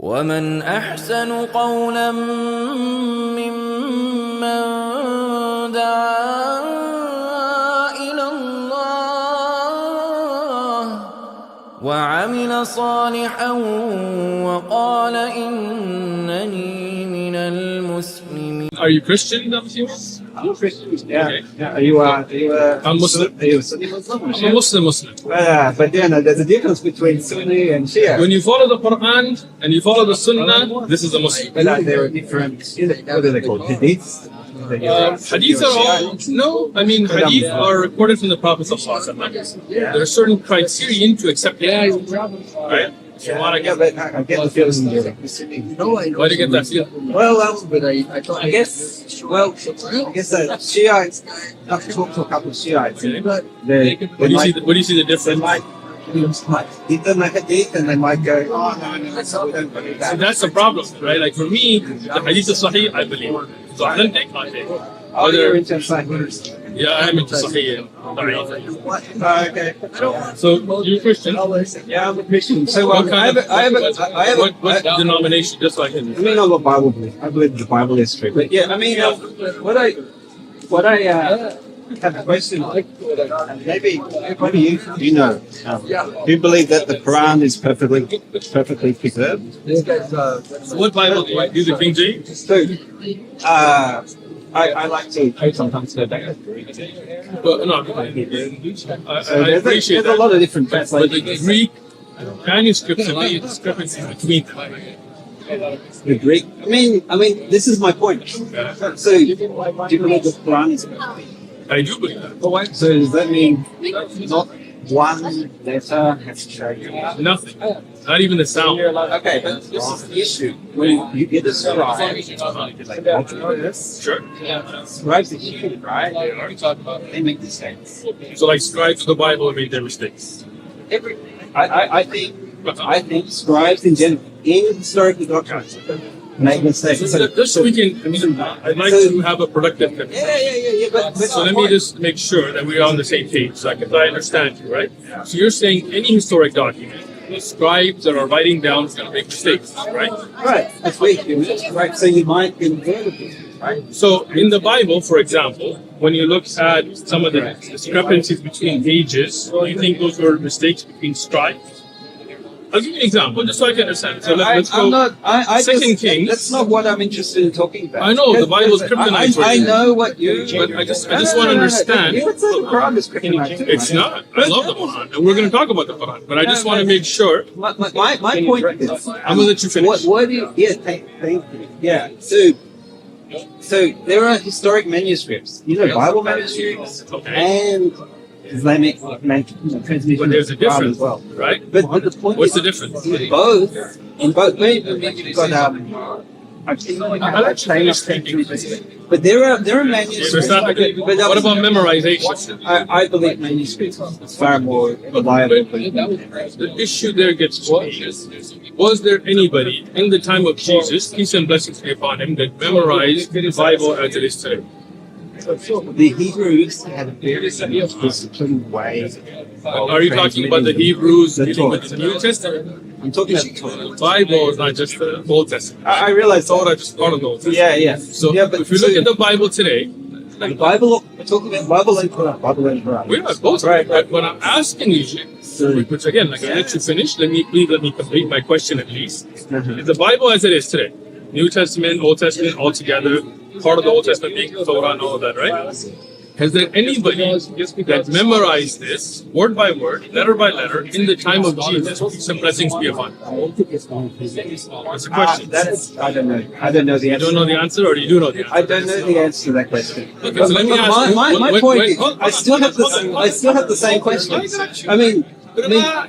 ومن أحسن قولا ممن دعا إلى الله وعمل صالحا وقال إنني من المسلمين. Are you Christian? I'm Christian. Yeah. Okay. Yeah. Are you I'm Muslim. Are you a Sunni Muslim? I'm a Muslim. But there's a difference between Sunni and Shia. When you follow the Quran and you follow the Sunnah, this is a Muslim. There are different, what are they called? Hadiths? Hadith are all, no, I mean, hadith are recorded from the Prophet ﷺ. There are certain criterion to accept it. Right? If you want to get, but I get the feeling why do you get that feeling? Well, I guess that Shiites, I've talked to a couple of Shiites. What do you see the difference? Give them a hadith and they might go, oh no, we don't believe that. So that's the problem, right? Like for me, the hadith is sahih, I believe. It's authentic, I think. Oh, you're into Sahih. Yeah, I'm into sahih. Okay. So you're Christian? Yeah, I'm a Christian. So what denomination? Just so I can. I mean, I'm a Bible believer. I believe the Bible is true. But yeah, I mean, what I have a question. Maybe you know. Do you believe that the Quran is perfectly preserved? What Bible do you use? The King James? So, I like to sometimes go back. Well, no, I appreciate there's a lot of different translations. But the Greek manuscripts have many discrepancies between them. The Greek. I mean, this is my point. So, do you believe the Quran is perfect? I do believe that. So does that mean not one letter has changed? Nothing. Not even the sound. Okay, but this is the issue. When you get a scribe, Sure. scribes are human, right? They make mistakes. So like scribes of the Bible made their mistakes. I think scribes in general, in historical documents, make mistakes. Just so we can, I'd like to have a productive conversation. Yeah. But So let me just make sure that we're on the same page, so I understand you, right? So you're saying any historic document, the scribes that are writing down is going to make mistakes, right? Right, that's weak. Right, so you might convert it, right? So in the Bible, for example, when you look at some of the discrepancies between pages, do you think those were mistakes between scribes? I'll give you an example, just so I can understand. So let's go. Second Kings. That's not what I'm interested in talking about. I know the Bible is kryptonite. I know what you. But I just want to understand. The Quran is kryptonite. It's not. I love the Quran, and we're going to talk about the Quran. But I just want to make sure. My point is. I'm going to let you finish. What do you? Yeah, thank you. Yeah. So there are historic manuscripts. Bible manuscripts and Islamic transmission. But there's a difference, well. right? But the point What's is, the difference? In both, maybe you've got I'll let you finish speaking. but there are manuscripts. What about memorization? I believe manuscripts is far more reliable. The issue there gets to me. Was there anybody in the time of Jesus, peace and blessings be upon him, that memorized the Bible as it is today? The Hebrews had a very disciplined way. Are you talking about the Hebrews dealing with the New Testament? I'm talking about the Torah. The Bible is not just the Old Testament. I realize Torah is just part of the Old Testament. Yeah. So if you look at the Bible today, the Bible, we're talking about Bible and Quran. We're not both right. But what I'm asking you, which again, like I let you finish, let me complete my question at least. Is the Bible as it is today, New Testament, Old Testament, all together, part of the Old Testament being Torah and all of that, right? Has there anybody that memorized this word by word, letter by letter, in the time of Jesus? Peace and blessings be upon him. That's the question. I don't know. I don't know the answer. You don't know the answer, or you do know the answer? I don't know the answer to that question. Okay, so let me ask you. My point is, I still have the same question. I mean, no.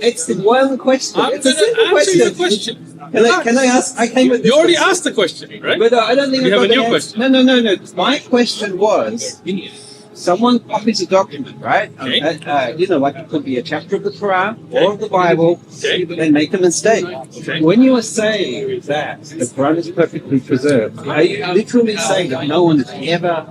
It's one question. I'm It's a going to simple answer your question. question. Can I ask? I came with this You already question. asked the question, right? But I don't think You I have a got new the question. answer. No. My question was, someone copies a document, right? Okay. Like it could be a chapter of the Quran or of the Bible. Okay. They make a mistake. Okay. When you are saying that the Quran is perfectly preserved, are you literally saying that no one has ever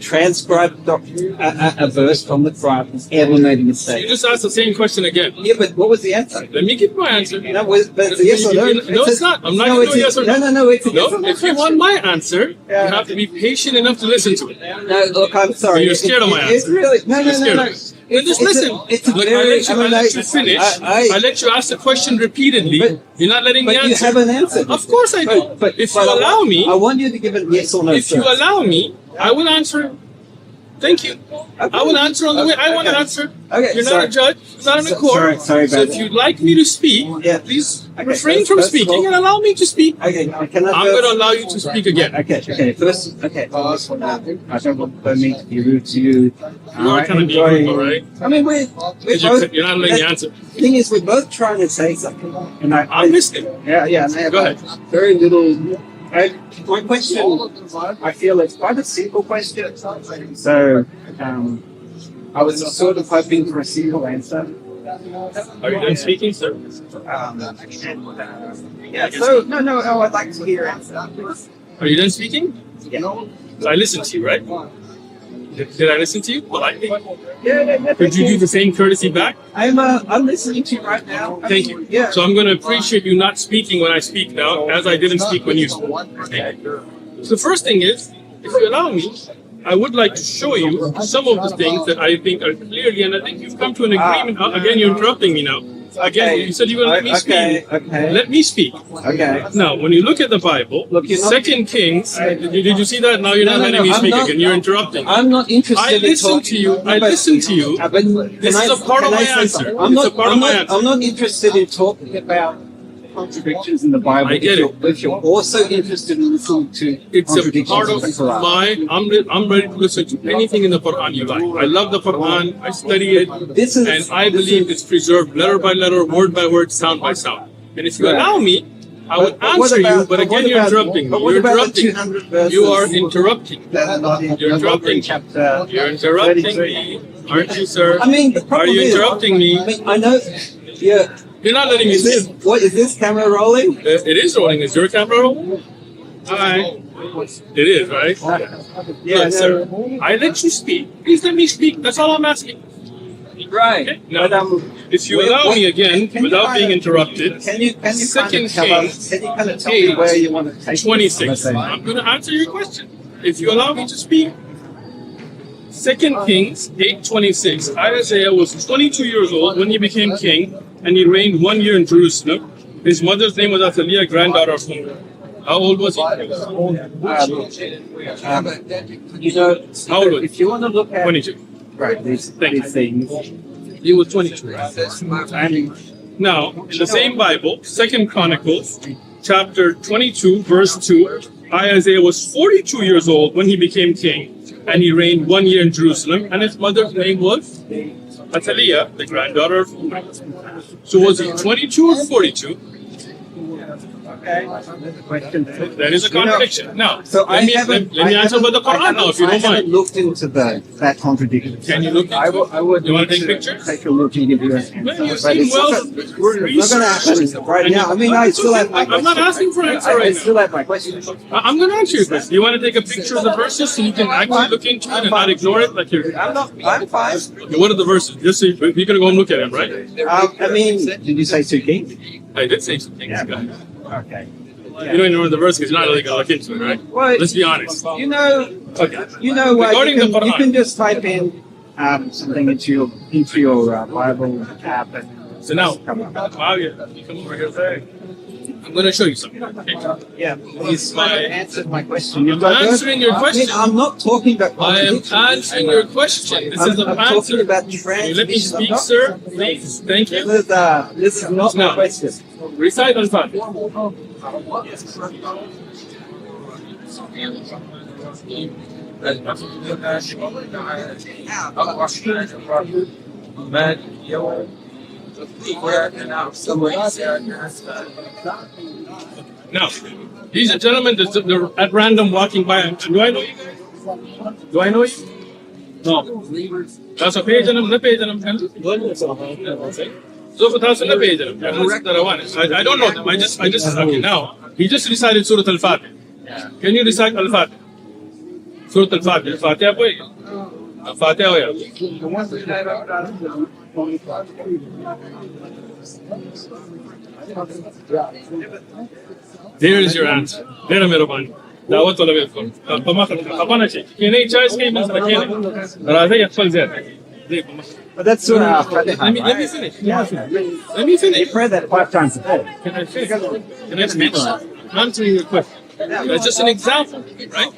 transcribed a verse from the Quran ever made a You mistake? just asked the same question again. Yeah, but what was the answer? Let me give my answer. No, but it's a yes or no. No, it's not. I'm not going to do a yes or no. No, it's a yes or No, no. if you want my answer, Yeah. you have to be patient enough to listen to it. No, look, I'm sorry. You're scared of my It's answer. really no. You're scared of it. Then just listen. It's a Look, very. I let you finish. I let you ask the question repeatedly. You're not letting me But you answer. haven't answered. Of course I do. But If you allow me, I want you to give a yes or no. if you first. allow me, I will answer. Thank you. I will answer on the way I want to answer. Okay, You're sorry. not a judge. You're not in a court. sorry So about if you'd like me to speak, Yeah. please Okay, refrain first- from first of speaking all- and allow me to speak. Okay, can I? I'm going to allow you to speak again. Okay. First, okay. I don't mean to be rude to you. You are kind of being rude, all right? I mean, we're both. You're not letting me answer. The thing is, we're both trying to say something, and I'm listening. Yeah. And I have Go ahead. very little. My question, I feel it's quite a simple question. So, I was sort of hoping for a simple answer. Are you done speaking, sir? Yeah. So, no. I'd like to hear your answer. Are you done speaking? Yeah. I listened to you, right? Did I listen to you? Politely? Yeah. Could you do the same courtesy back? I'm listening to you right now. Thank you. Yeah. So I'm going to appreciate you not speaking when I speak now, as I didn't speak when you spoke. Okay. So the first thing is, if you allow me, I would like to show you some of the things that I think are clearly, and I think you've come to an agreement. Again, you're interrupting me now. Again, you said you were going to let me speak. Okay. Let me speak. Okay. Now, when you look at the Bible, Look, you're not- Second Kings, did you see that? Now you're No, not no, letting no, me I'm speak not- again. You're interrupting. I'm not interested I in listen talking. to you. I listen to you. This is a part of my answer. It's a part of my answer. I'm not interested in talking about contradictions in the Bible. I get it. If you're also interested in listening to It's a contradictions part of in the Quran. I'm ready to listen to anything in the Quran you like. I love the Quran. I study it. This is- And I believe it's preserved letter by letter, word by word, sound by sound. And if you Right. allow me, I would But what answer you, about- but but again, what you're about- interrupting me. but what You're about the interrupting. 200 verses You are interrupting. that are not in You're interrupting. chapter You're interrupting 33. me, aren't you, sir? I mean, the problem Are you is- interrupting me? I mean, I know. Yeah. You're not letting me Is this speak. is this camera rolling? It is rolling. Is your camera rolling? Hi. It is, right? Yeah, Look, sir, I let you speak. Please let me speak. That's all I'm asking. Right. Okay, now, But, if you wait, allow what- me again, can you without kind being of- interrupted, Can you Second Kings Can you kind of tell me where you want to take 26. it? I'm going to answer your question. If you allow me to speak. 2 Kings 8:26. Isaiah was 22 years old when he became king, and he reigned 1 year in Jerusalem. His mother's name was Athaliah, granddaughter of whom? How old was he? You know, How old was he? if you want to look at 22. right these Thank you. things, He was 22. Now, in the same Bible, 2 Chronicles, chapter 22, verse 2, Isaiah was 42 years old when he became king, and he reigned 1 year in Jerusalem, and his mother's name was Athaliah, the granddaughter of Umar. So was he 22 or 42? okay, the question. That is a contradiction. Now, So let me answer about the Quran now, if you I don't haven't mind. looked into that contradiction. Can you look into it? I would You wanna need take pictures? Take a look and give you an answer. Well, you But seem it's well not going to happen right And now. I mean, I still have my I'm not asking for an answer I right now. still have my question. I'm going to answer your question. You want to take a picture of the verses so you can actually look into it and not ignore it like you're... I'm fine. Okay, what are the verses? Just so you're going to go and look at them, right? I mean, did you say 2 Kings? I did say some things. guys. Okay. You don't even know the verse because you're not really going to look into it, right? Well, Let's be honest. You know, Okay. what? Regarding You the Quran. can just type in something into your Bible app and So now, come up. wow, you come over here. Sir. I'm going to show you something. Okay. Yeah, please My- answer my question. I'm answering your question. I'm not talking about I am contradiction. answering your question. This is a I'm talking answer. about Can you transmission. let me speak, sir? Please. Thank you. This is not my No. question. Recite Al-Fatiha. Now, these are gentlemen that they're at random walking by. Do I know you guys? Do I know you? No. That's a page and I'm not page and I'm so for thousand na page and I don't know them. I just okay now. He just recited Surah Al-Fatiha. Can you recite Al-Fatiha? Surah Al-Fatiha. Al-Fatiha boy. Al-Fatiha boy. There is your answer. There is your answer. دعوت ولا بيدخل فما خبنا شيء كيني تشايس كي من سكينه راضي يدخل زين. But that's Surah Al-Fatiha. Let me finish. Let me finish. You pray that 5 times a day. Can I finish? Can I finish? Answering your question. That's just an example, right?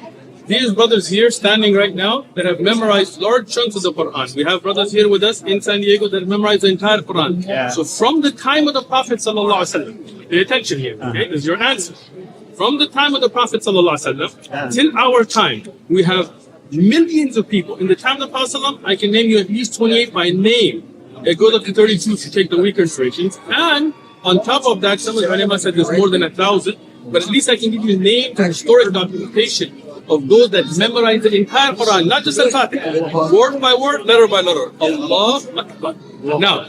These brothers here standing right now that have memorized large chunks of the Quran. We have brothers here with us in San Diego that have memorized the entire Quran. Yeah. So from the time of the Prophet ﷺ, pay attention here, okay? This is your answer. From the time of the Prophet ﷺ till our time, we have millions of people. In the time of the Prophet ﷺ, I can name you at least 28 by name. It goes up to 32 if you take the weaker translations. And on top of that, some of the ulama said there's more than 1,000. But at least I can give you names and historic documentation of those that memorize the entire Quran, not just Al-Fatiha, word by word, letter by letter. Allah Akbar. Now,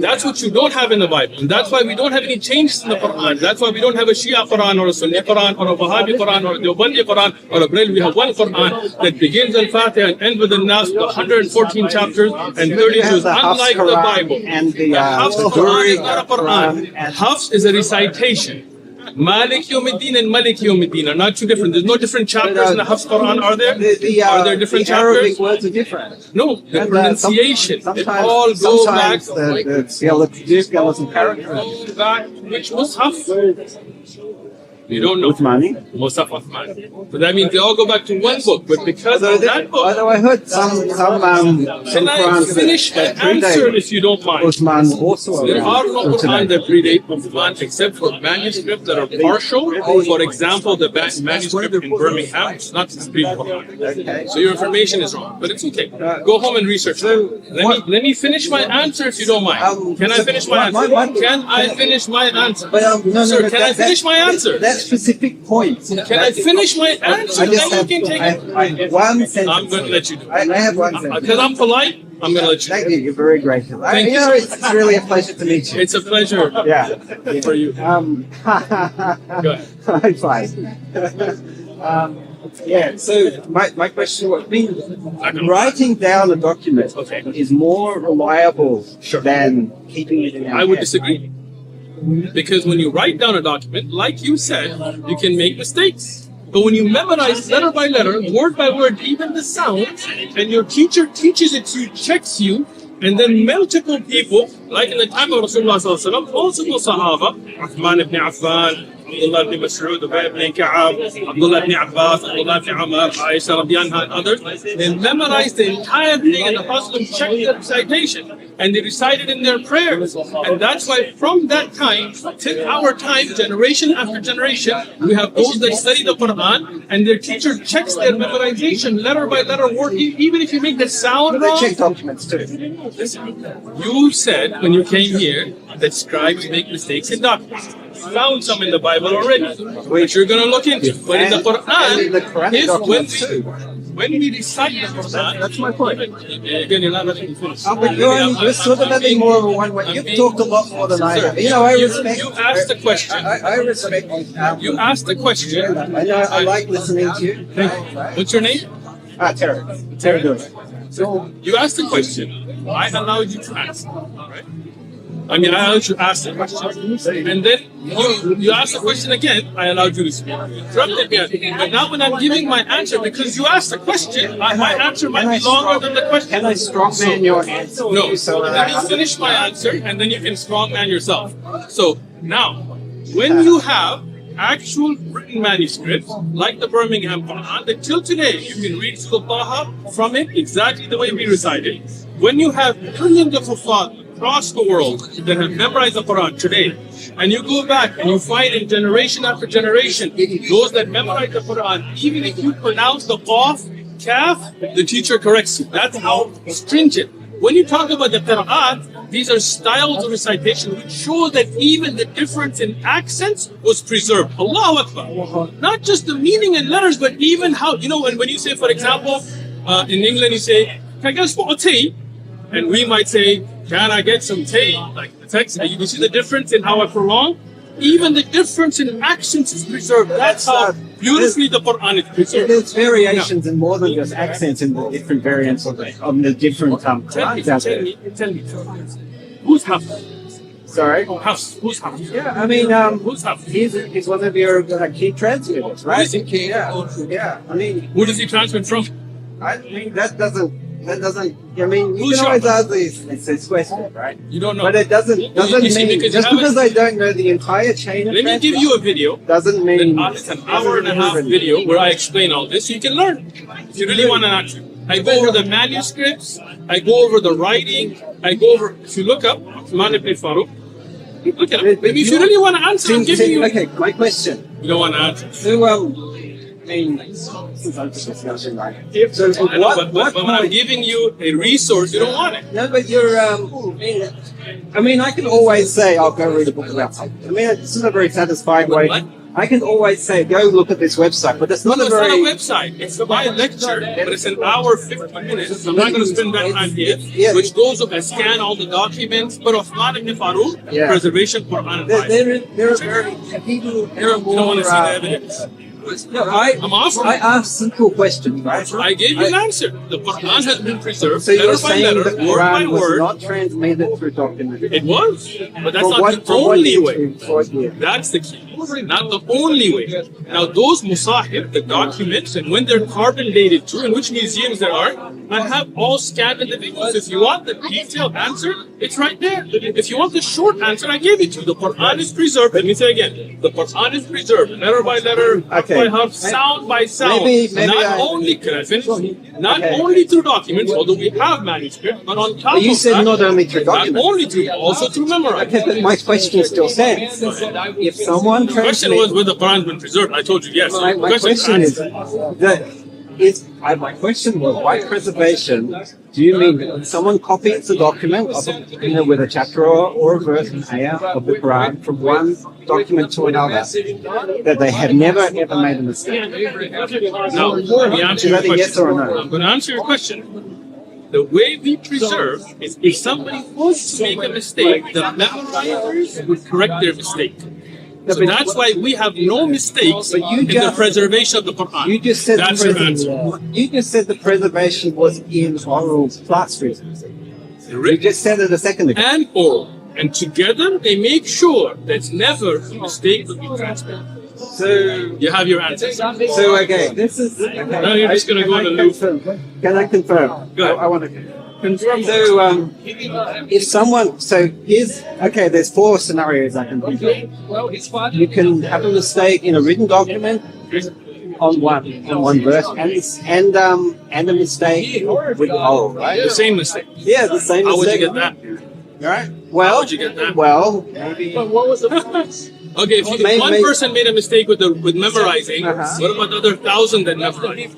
that's what you don't have in the Bible. And that's why we don't have any changes in the Quran. That's why we don't have a Shia Quran or a Sunni Quran or a Wahhabi Quran or a Deobandi Quran or a Braille. We have one Quran that begins Al-Fatiha and ends with the Nas, 114 chapters and 30 juz. Unlike the Bible. And the Hafs Quran is not a Quran. Hafs is a recitation. Malik Yawmiddin and Malik Yawmiddin are not two different. There's no different chapters in the Hafs Quran, are there? Are there different the Arabic chapters? words are different. No, the pronunciation. It all goes back. Sometimes the skeleton characters. Goes back. Which Mus'haf? You don't know. Uthmani. Mus'haf Uthman. But that means they all go back to one book. But because of that book, Although I heard some can I Qurans finish my that answer predate if you don't mind? Uthman also. There are no Quran that predate Uthman except for manuscripts that are partial. For example, the manuscript in Birmingham is not the Supreme Quran. So your information is wrong, but it's okay. Go home and research. Let me finish my answer if you don't mind. Can I finish my answer? Can I finish my answer? Sir, can I finish my answer? That specific point. Can I finish my answer? I just Then you can take it. I have one sentence. I'm going to let you do it. I have one sentence. Because I'm polite, I'm going to let you do Thank it. you. You're very grateful. Thank you. It's really a pleasure to meet you. It's a pleasure Yeah. for you. Go ahead. High five. Yeah, so my question would be, writing down a document is more reliable than keeping it in our I would head. disagree. Because when you write down a document, like you said, you can make mistakes. But when you memorize letter by letter, word by word, even the sounds, and your teacher teaches it to you, checks you, and then multiple people, like in the time of Rasulullah sallallahu alaihi wasallam, also the Sahaba, Uthman ibn Affan, Abdullah ibn Mas'ud, Ubay ibn Ka'ab, Abdullah ibn Abbas, Abdullah ibn Umar, Aisha radiallahu anha, and others, they memorized the entire thing and the Prophet checked the recitation and they recited in their prayers. And that's why from that time till our time, generation after generation, we have those that study the Quran and their teacher checks their memorization letter by letter, word, even if you make the sound They wrong. check documents too. Listen, you said when you came here that scribes make mistakes in documents. Found some in the Bible already, which you're going to look into. But in the Quran, when we recite the Quran, That's my point. again, you're not letting me finish. But you're sort of having more of a one-way. You've talked a lot more than I have. You know, I respect. You asked the question. I respect. You asked the question. I know. I like listening to you. Thank you. What's your name? Terry. Terry Lewis. So you asked the question. I allowed you to ask. Right? I mean, I allowed you to ask the question. And then you asked the question again, I allowed you to speak. You interrupted me. But now when I'm giving my answer, because you asked the question, my answer might be longer than the question. Can I strongman your answer? No. So Let me finish my answer, and then you can strongman yourself. So now, when you have actual written manuscripts, like the Birmingham Quran, that till today you can read Surah Taha from it exactly the way we recite it. When you have millions of Hufaz across the world that have memorized the Quran today, and you go back and you find in generation after generation, those that memorize the Quran, even if you pronounce the qaf, kaf, the teacher corrects you. That's how stringent. When you talk about the qira'at, these are styles of recitation which show that even the difference in accents was preserved. Allahu Akbar. Not just the meaning and letters, but even how, you know, when you say, for example, in England you say, can I get a spot of tea? And we might say, can I get some tea? Like the text, you see the difference in how I prolong? Even the difference in accents is preserved. That's how beautifully the Quran is preserved. There's variations and more than just accents in the different variants of the different Qurans out there. Tell me. Who's Hafs? Sorry? Hafs. Who's Hafs? Yeah, I mean, Who's Hafs? he's one of your key transmitters, right? Is he key? Yeah. I mean, Who does he transmit from? I mean that doesn't. I mean, you Who's can always your- ask this question, right? You don't know. But it doesn't You see, mean because just you haven't- because I don't know the entire chain of Let me give you a video. doesn't mean It's an hour and a half video where I explain all this. You can learn if you really want to answer. I go over the manuscripts. I go over the writing. I go over. If you look up Uthman ibn Farouk, look at it. Maybe if you really want to answer, I'm giving you. Okay, my question. You don't want to answer. So, I mean, since I'm just discussing, right? So, I know, but when I'm giving you a resource, you don't want it. No, but you're. I mean, I can always say I'll go read a book about something. I mean, it's not a very satisfying way. What? I can always say go look at this website, but it's not No, a it's not a very. website. It's my lecture, but it's an hour, 50 minutes. I'm not going to spend that time here, Yeah. which goes up and scan all the documents. But Uthman ibn Farouk, Yeah. preservation, Quran, and Bible. They're very. People You don't want to see the evidence. No, I'm asking. I asked simple questions, right? I gave you an answer. The Quran has been preserved, So you're letter by saying letter, that the word by Quran was word. not transmitted through document? It was, but that's For not what- the for what only year? way. For what year? That's the key. Not the only way. Now, those musahib, the documents, and when they're carbon dated too, in which museums there are, I have all scanned in the videos. If you want the detailed answer, it's right there. If you want the short answer, I gave it to you. The Quran is preserved. Let me say again. The Quran is preserved, letter by letter, harf by harf, sound by sound. Maybe not I- only, can I finish? Not Okay. only through documents, although we have manuscript, but on top But you of said that, not only through not documents. only through, also through memorizing. Okay, but my question still stands. If someone The question was transmits, whether the Quran's been preserved. I told you yes. my question is that my question was why preservation? Do you mean when someone copies the document with a chapter or a verse an ayah of the Quran from one document to another that they have never ever made a mistake? Now, let me answer Is your that a yes question. or a no? I'm going to answer your question. The way we preserve is if somebody wants to make a mistake, the memorizers would correct their mistake. So that's why we have no mistakes But you in the just- preservation of the Quran. You just said That's your answer. you just said the preservation was in oral plus written. You just said it a second ago. And oral. And together they make sure that never a mistake will be transmitted. So You have your answer. So okay, this is. Okay. Now you're just gonna go on a loop. Can I confirm? Go ahead. I want to confirm. So if someone, there's 4 scenarios I can think of. You can have a mistake in a written document on one verse, and a mistake with oral, right? The same mistake. Yeah, the same. How would you mistake. get that? Right. Well, How would you get that? Well, maybe. Okay, if one person made a mistake with memorizing, what about the other 1,000 that memorized?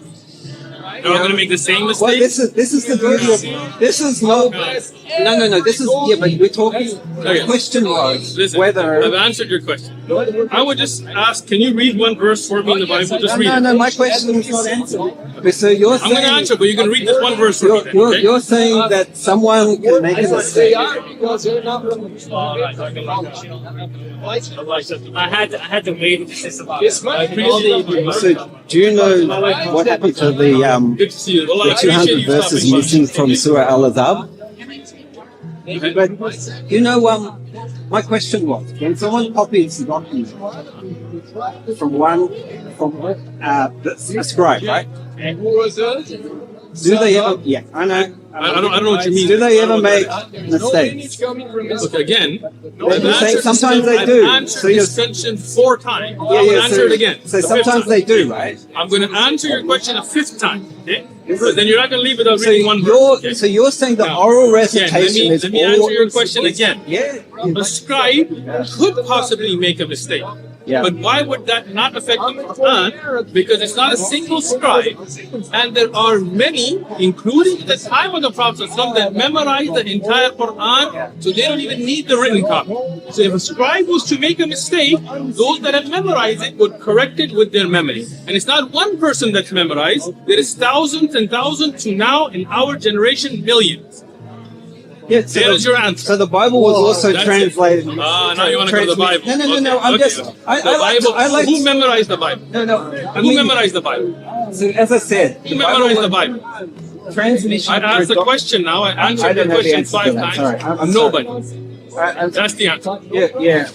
They're all going to make the same mistake? Well, this is the beauty of this is not no. This is but we're talking. The question was Listen, whether. I've answered your question. I would just ask, can you read one verse for me in the Bible? Just read it. No. My question is not answered. So you're I'm going to saying answer, but you can read this one verse for me. then, okay? you're saying that someone can make a mistake. I had to wait. I appreciate you. So do you know what happened to the Good to see you. Well, I the 200 appreciate you verses stopping by. missing from Surah Al-Azab? But you know, my question was: when someone copies the document from a scribe, right? Do they ever? Yeah, I know. I don't know what you mean. Do they ever make mistakes? Look, again, You're saying sometimes they do. I've answered So you're- this question 4 times. I'm going to answer it again. So The 5th sometimes time. they do, right? I'm going to answer your question a 5th time. Okay? But then you're not going to leave without So reading one verse. Okay? you're saying the Now, oral again, recitation is let me all. answer your question again. Yeah. A scribe could possibly make a mistake. Yeah. But why would that not affect the Quran? Because it's not a single scribe, and there are many, including at the time of the Prophet ﷺ, that memorize the entire Quran, so they don't even need the written copy. So if a scribe was to make a mistake, those that have memorized it would correct it with their memory. And it's not one person that's memorized, there is thousands and thousands to now in our generation millions. Yeah, so There's your answer. So the Bible was also That's translated. Now you want to go to the Bible. No. I'm Okay. just. I like. Who memorized the Bible? No. Who memorized the Bible? So as I said, Who memorized the Bible? transmission. I asked the question now. I answered the don't have the question answer to 5 that. times. Sorry. I'm Nobody. sorry. That's the answer. Yeah.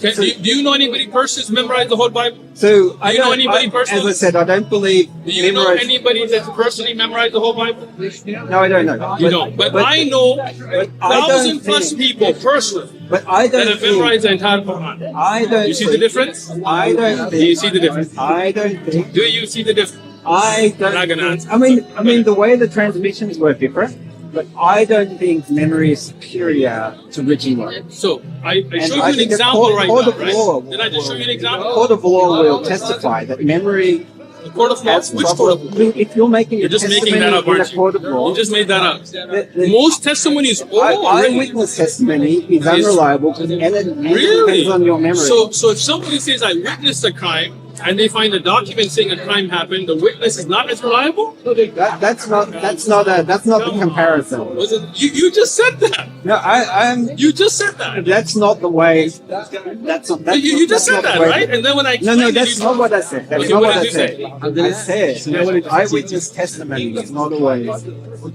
Do you know anybody personally who's memorized the whole Bible? So Do you know anybody personally? As I said, I don't believe. Do you know anybody that's personally memorized the whole Bible? No, I don't know. You don't. But I know but I don't 1,000 plus think- people personally But I that don't have think. memorized the entire Quran. I don't. You see the think- difference? I don't. Do you Think, see the difference? I don't think. Do you see the difference? I don't. Not gonna think- answer. I mean, the way the transmissions were different, but I don't think memory is superior to written word. So I showed I you an think the example court- right court now, of right? law Did I just show you an The example? court of law will testify that memory The court of law. has Which court of law? If you're making You're a just making testimony that up, in a aren't court of you? law, You just made that up. the- Most testimonies, all written. eyewitness testimony is unreliable and it Really? depends on your memory. So if somebody says I witnessed a crime and they find a document saying a crime happened, the witness is not as reliable? that's not the comparison. Was it, you just said that. No, I'm. You just said that. That's not the way. That's not. That's You just not said the that, way- right? And then when I No, explained it, that's you- not what I said. That's Okay, not what what I did you said. I said eyewitness testimony is not always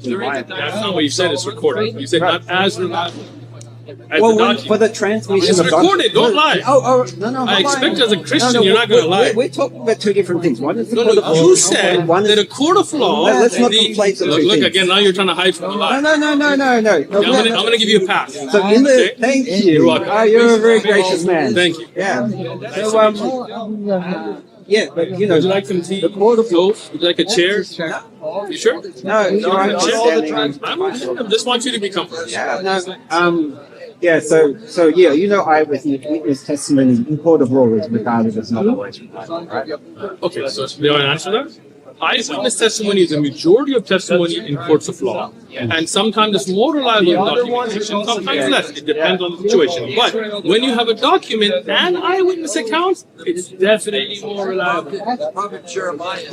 reliable. That's not what you said. It's recorded. You said not as reliable as Well, the document. for the transmission It's of recorded, don't lie. No. I expect as a Christian you're not gonna lie. We're talking about two different things. One is the No, court of law. you said one that is a court of law. Let's not the- conflate the two Look things. again. Now you're trying to hide from the lie. no. I'm gonna give you a pass. So in the Okay. thank you. You're welcome. You're a very gracious man. Thank you. Yeah. So yeah, but you know, Would you like some tea? the court of law. Would you like a chair? You sure? No, you're I'm understanding. I just want you to be comfortable. Yeah, no. Yeah, so yeah, you know, eyewitness testimony in court of law is regarded as not always reliable, right? Okay, so do you want to answer that? Eyewitness testimony is a majority of testimony in courts of law. And sometimes it's more reliable in documentation, sometimes less. It depends on the situation. But when you have a document and eyewitness accounts, it's definitely more reliable.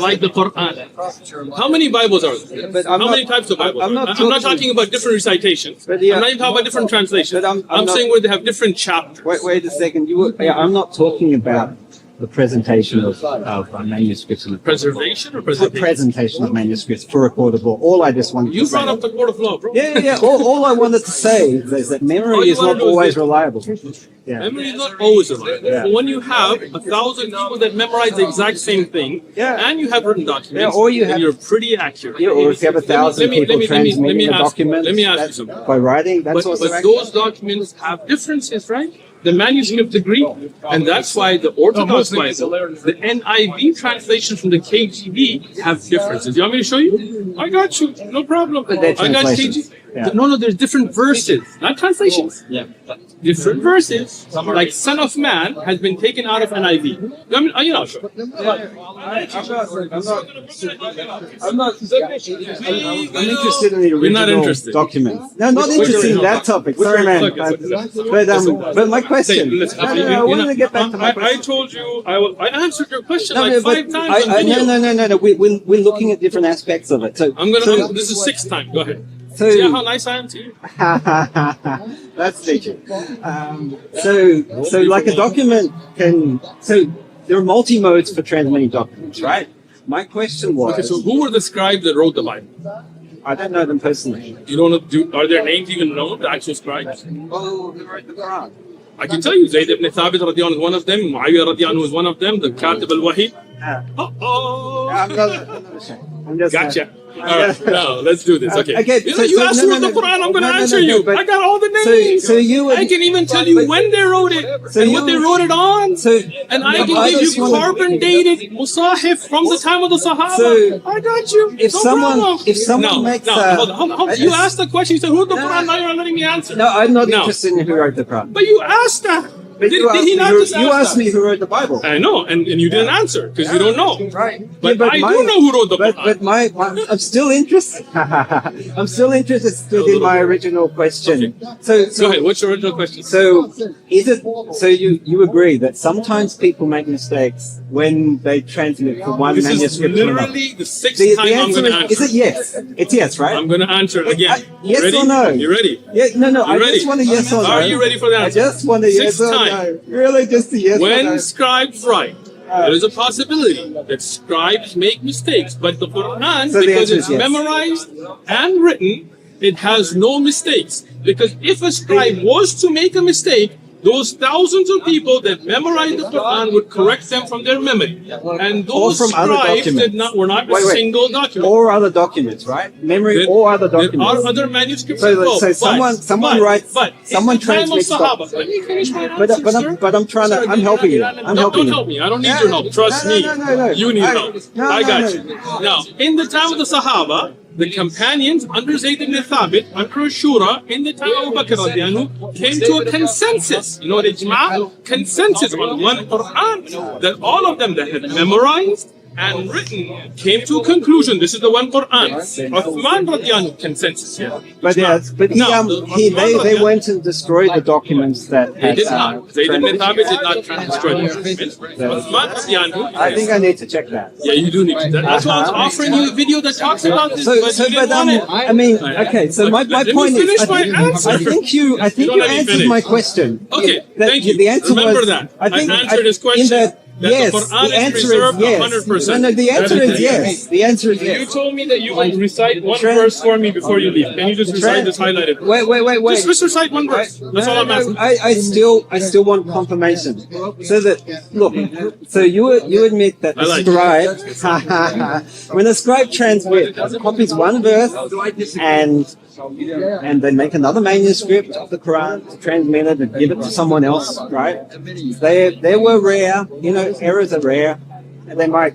Like the Quran. How many Bibles are there? But How many types of Bibles? I'm I'm not not talking about different recitations. But yeah, I'm not even talking about different translations. but I'm not- saying where they have different chapters. Wait a second. I'm not talking about the presentation of manuscripts and the Preservation or presentation? presentation of manuscripts for a court of law. All I just wanted You to say. brought up the court of law, bro. Yeah. All I wanted to say is that All memory you is wanna not do is always this. reliable. Yeah. Memory is not always reliable. Yeah. But when you have 1,000 people that memorize the exact same thing, Yeah. and you have written documents, Yeah, or you then have- you're pretty accurate. Yeah, or if you have 1,000 people transmitting a document Let me ask you that's something. by writing, that's also But those documents have differences, right? The manuscripts agree, and that's why the Orthodox Bible, the NIV translation from the KJV have differences. You want me to show you? I got you, no problem. But they're I got translations. KJV. Yeah. No, there's different verses, not translations. Yeah. Different verses, like Son of Man, has been taken out of NIV. I mean, you know, sure. I'm interested in the We're not original interested. documents. No, not interested in that topic. Sorry, man. But my question. I wanted to get back to my I question. told you, I answered your question No, like but 5 times on video. no. We're looking at different aspects of it. So This is 6th time. Go ahead. So, See how nice I am to you? that's teaching. So like a document can. So there are multi modes for transmitting documents, right? My question was. Okay, so who were the scribes that wrote the Bible? I don't know them personally. You don't know, are their names even known, the actual scribes? Oh, who wrote the Quran? I can tell you, Zayd ibn Thabit radiallahu anhu is one of them, Muawiyah radiallahu anhu is one of them, the Katib al-Wahid. Uh-oh. I'm not ashamed. I'm just. Gotcha. All right, now let's do this. Okay. Okay, You, so- know, you so- asked no, me no, the no. Quran. I'm going to No, no, answer no, you. but- I got all the names. So you would. I can even tell you when they wrote it and what they wrote it on. So And I can I give just you wanna- carbon dated musahif from the time of the Sahaba. So, I got you. if No someone- problem. if someone no, makes no, a- hold on. I You just- asked the question. You said, who's the No. Quran? Now you're not letting me answer. No, I'm not No. interested in who wrote the Quran. But you asked that. But you asked me who wrote the Bible. I know, and you didn't answer because you don't know. Right. But, do know who wrote the Quran. But I'm still interested. I'm still interested in my original question. So go ahead. What's your original question? So you agree that sometimes people make mistakes when they transmit from one manuscript to another? This is literally the sixth time I'm going to answer. Is it yes? It's yes, right? I'm going to answer it again. Yes ready? or no? You ready? Yeah, no. I ready? just want a yes or no. Are you ready for that? I just want a yes or no. Really, just a yes or no. When scribes write, there is a possibility that scribes make mistakes, but the Quran, because it's memorized and written, it has no mistakes. Because if a scribe was to make a mistake, those thousands of people that memorized the Quran would correct them from their memory. And those scribes were not a single document. Or other documents, right? Memory or other documents. There are other manuscripts. So someone writes, someone transmits. Let me finish my answer, but I'm trying to, I'm helping you. Don't help me. I don't need your help. Trust me. You need help. I got you. Now, in the time of the Sahaba, the companions under Zayd ibn Thabit, under Shura, in the time of Abu Bakr came to a consensus. You know what ijma? Consensus on one Quran, that all of them that had memorized and written came to a conclusion. This is the one Quran. Uthman radiallahu consensus. But they went and destroyed the documents that they did not. Zayd ibn Thabit did not destroy the documents. Uthman radiallahu. I think I need to check that. Yeah, you do need to. That's why I was offering you a video that talks about this. I mean, okay. So my point is, I think you answered my question. Okay, thank you. The answer Remember was, that. I think I answered his question. Yes, the answer is yes. No, the answer is yes. The answer is yes. You told me that you would recite one verse for me before you leave. Can you just recite this highlighted? Wait. Just recite one verse. That's all I'm asking. I still want confirmation. So that, look, so you admit that the scribe, when a scribe transmits, copies one verse and they make another manuscript of the Quran to transmit it and give it to someone else, right? They were rare, errors are rare, and they might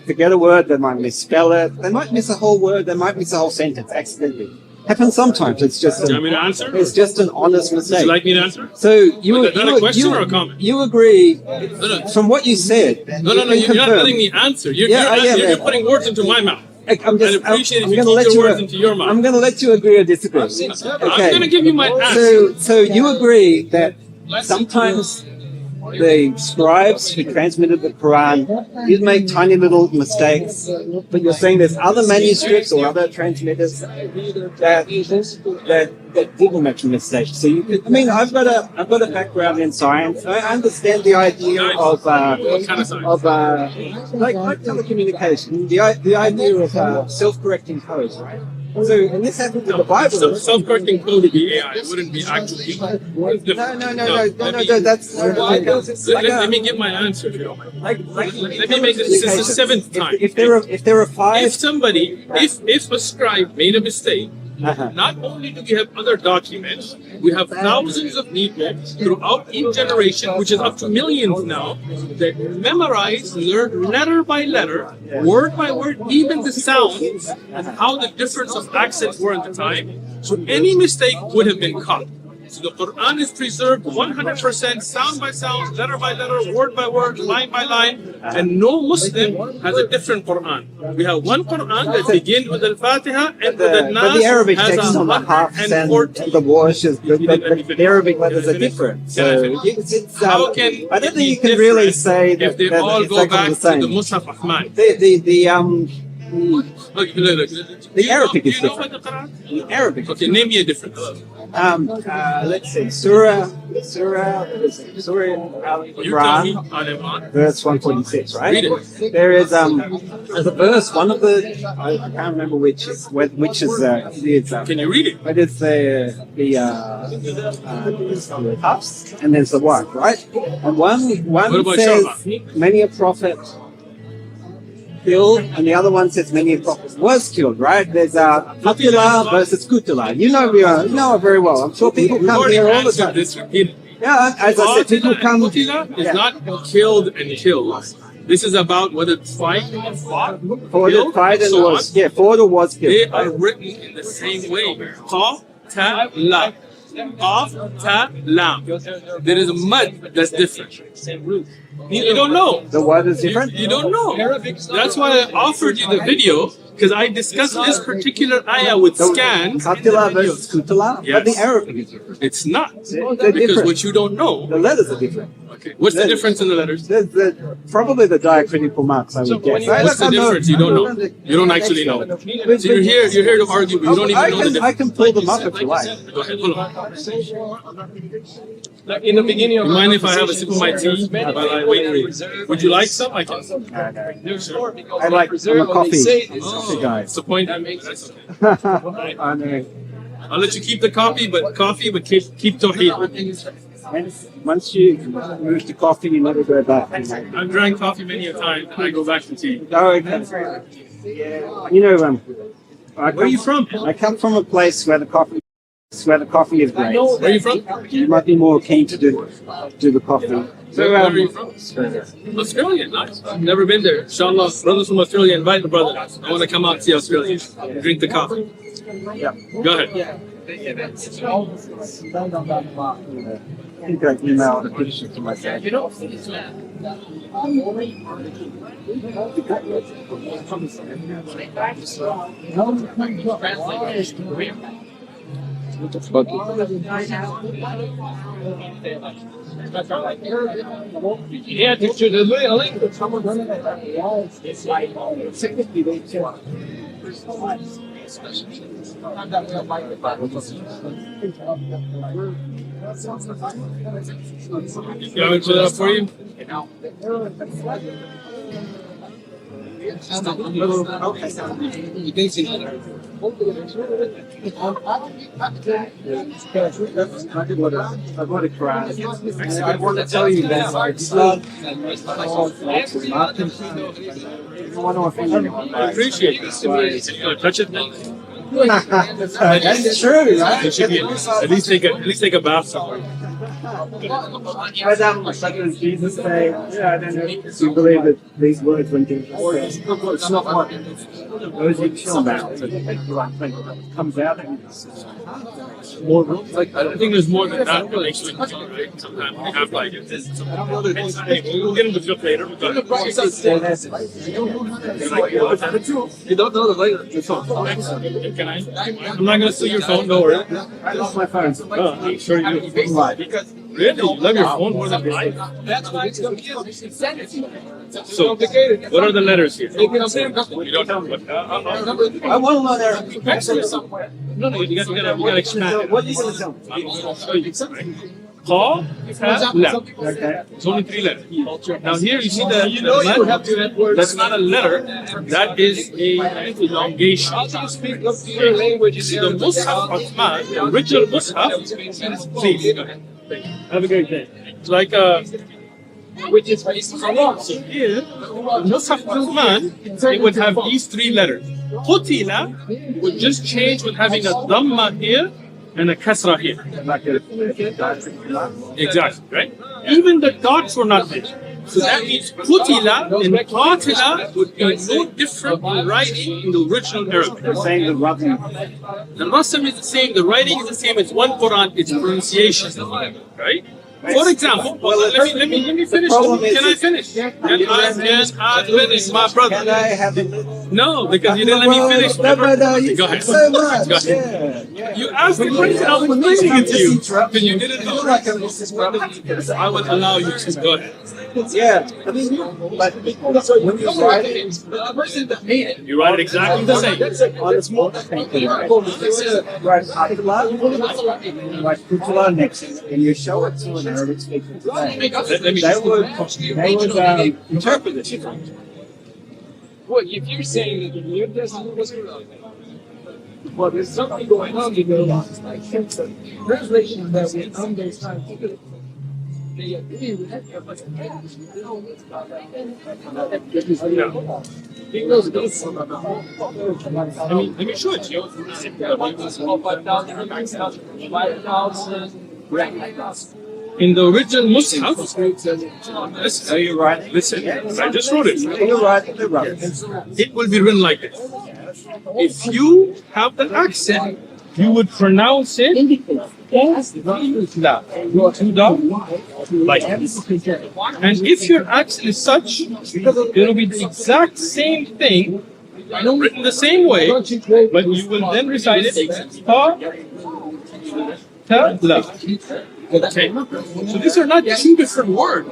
forget a word, they might misspell it, they might miss a whole word, they might miss a whole sentence accidentally. Happens sometimes. It's just you want me to answer? It's just an honest mistake. Would you like me to answer? So is that a question or a comment? You agree from what you said. No, you're not letting me answer. You're putting words into my mouth. I'm going to let you agree or disagree. Okay. I'm going to give you my answer. So you agree that sometimes the scribes who transmitted the Quran did make tiny little mistakes, but you're saying there's other manuscripts or other transmitters that didn't make a mistake. So I've got a background in science. I understand the idea of like telecommunication, the idea of self-correcting code, right? So, and this happens with the Bible. So self-correcting code would be AI. It wouldn't be actual people. No. That's let me give my answer if you don't mind. Let me make this is the seventh time. If there are five, if a scribe made a mistake, not only do we have other documents, we have thousands of people throughout each generation, which is up to millions now, that memorize, learn letter by letter, word by word, even the sounds and how the difference of accents were at the time. So any mistake would have been caught. So the Quran is preserved 100% sound by sound, letter by letter, word by word, line by line, and no Muslim has a different Quran. We have one Quran that begins with Al-Fatiha and the Nas. But the Arabic text on the halves and the washes, the Arabic letters are different. So I don't think you can really say that if they all go back to the Mus'haf Rahman. The Arabic is different. Do you know what the Quran? The Arabic. Okay, name me a difference. Let's see, Surah Al-Imran, verse 146, right? Read it. There's a verse, one of the, I can't remember which is can you read it? But it's the Hafs, and there's the what, right? And one says, many a prophet killed, and the other one says many a prophet was killed, right? There's Qutila versus Qutila. You know it very well. I'm sure people come here all the time. Yeah, as I said, people come. Qutila is not killed and killed. This is about whether fight and fought, fought or was killed. They are written in the same way. Ta, ta, la. qaf, ta, lam. There is a mud that's different. You don't know. The word is different? You don't know. That's why I offered you the video, because I discussed this particular ayah with scans. Katila versus kutila? Yes. But the Arabic is different. It's not. They're Because different. what you don't know. The letters are different. Okay. What's the difference in the letters? There's probably the diacritical marks, I would guess. What's the difference? You don't know. You don't actually know. So you're here to argue, but you don't even know the difference. I can pull them up if you like. Go ahead, pull them up. In the beginning of You mind if I have a sip of my tea while I wait for you? Would you like some? I can. I like, I'm a coffee guy. That's the point. That's okay. I know. I'll let you keep the coffee, but keep tawheed. Once you move to coffee, you never go back. I've drank coffee many a time, and I go back to tea. Oh, okay. You know, Where are you from? I come from a place where the coffee is great. Where are you from? You might be more keen to do the coffee. So, Where are you from? Australia, nice. Never been there. Inshallah, brothers from Australia, invite the brothers. I want to come out and see Australia. Drink the coffee. yeah. Go ahead. I think I emailed a picture to myself. Yeah, picture the link. You want me to put it up for you? I want to cry. I want to tell you that I I appreciate this. You want to touch it? That's true, right? You should be at least take a bath somewhere. I don't Jesus say, I don't know if you believe that these words when Jesus says, it's not what those you chill about, but it comes out and it's more Like, I think there's more than that makes you enjoy, right? Sometimes we have like we'll get into the later. But You don't know the later. can I? I'm not gonna steal your phone. Don't worry. I lost my phone. I'm sure you do. Right. Really? You love your phone more than life? That's what it's going to be. So, what are the letters here? You don't know. But, I want to know there. no, you gotta expand it. What are you going to tell me? I'll show you. Qa, ta, lam. Okay. It's only 3 letters. Now here you see the that's not a letter, that is a elongation. The Mus'haf Uthman, the original Mus'haf, please, go ahead. Have a great day. It's like Which is based on law. so here, the Mus'haf Uthman, it would have these 3 letters. Qutila would just change with having a dhamma here and a kasra here. Exactly, right? Even the dots were not there. So that means Qutila and Qatila would be no different in writing in the original Arabic. They're saying the Rabbi. The rasam is the same, the writing is the same, it's one Quran, it's pronunciation, right? For example, let me finish. Can I finish? Can I finish, my brother? Can I have a No, because you didn't let me finish. Go ahead. So much. Go ahead. Yeah. You asked the question, I was listening to you. But you didn't know. I would allow you to. Go ahead. Yeah. I mean, but when you write it, The person that made it. You write it exactly the same. on a small paper, right Abdullah, like Kutula next, and you show it to an Arabic speaker today, Let me they would interpret it differently. Well, if you're saying that you doesn't wasn't really well, there's something going on. You go, like translation that we understand. They agree with that, but let me show it to you. In the original Mus'haf, So you write, listen, I just wrote it. you write the Arabic. It will be written like this. If you have the accent, you would pronounce it like this. And if your accent is such, it'll be the exact same thing, written the same way, but you will then recite it la. Okay, so these are not two different words.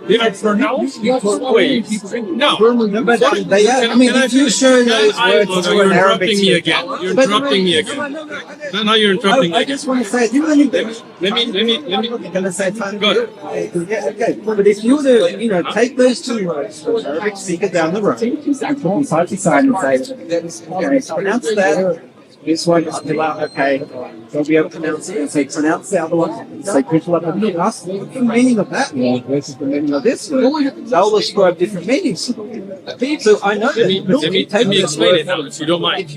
They are pronounced in different ways. Now, But they are, I mean, if you show those words to you're an Arabic interrupting me again. You're interrupting me again. Now you're interrupting me I again. just want to say, you know, Let me. can I say time? Go ahead. Yeah, okay. But if you were to, take those two words from an Arabic speaker down the road, and side to side and say, okay, pronounce that. This one is Abdullah, okay. They'll be able to pronounce it and say, pronounce the other one. Say, people up and ask what's the meaning of that word versus the meaning of this word. They'll ascribe different meanings. So I know that. Let me explain it now, if you don't mind.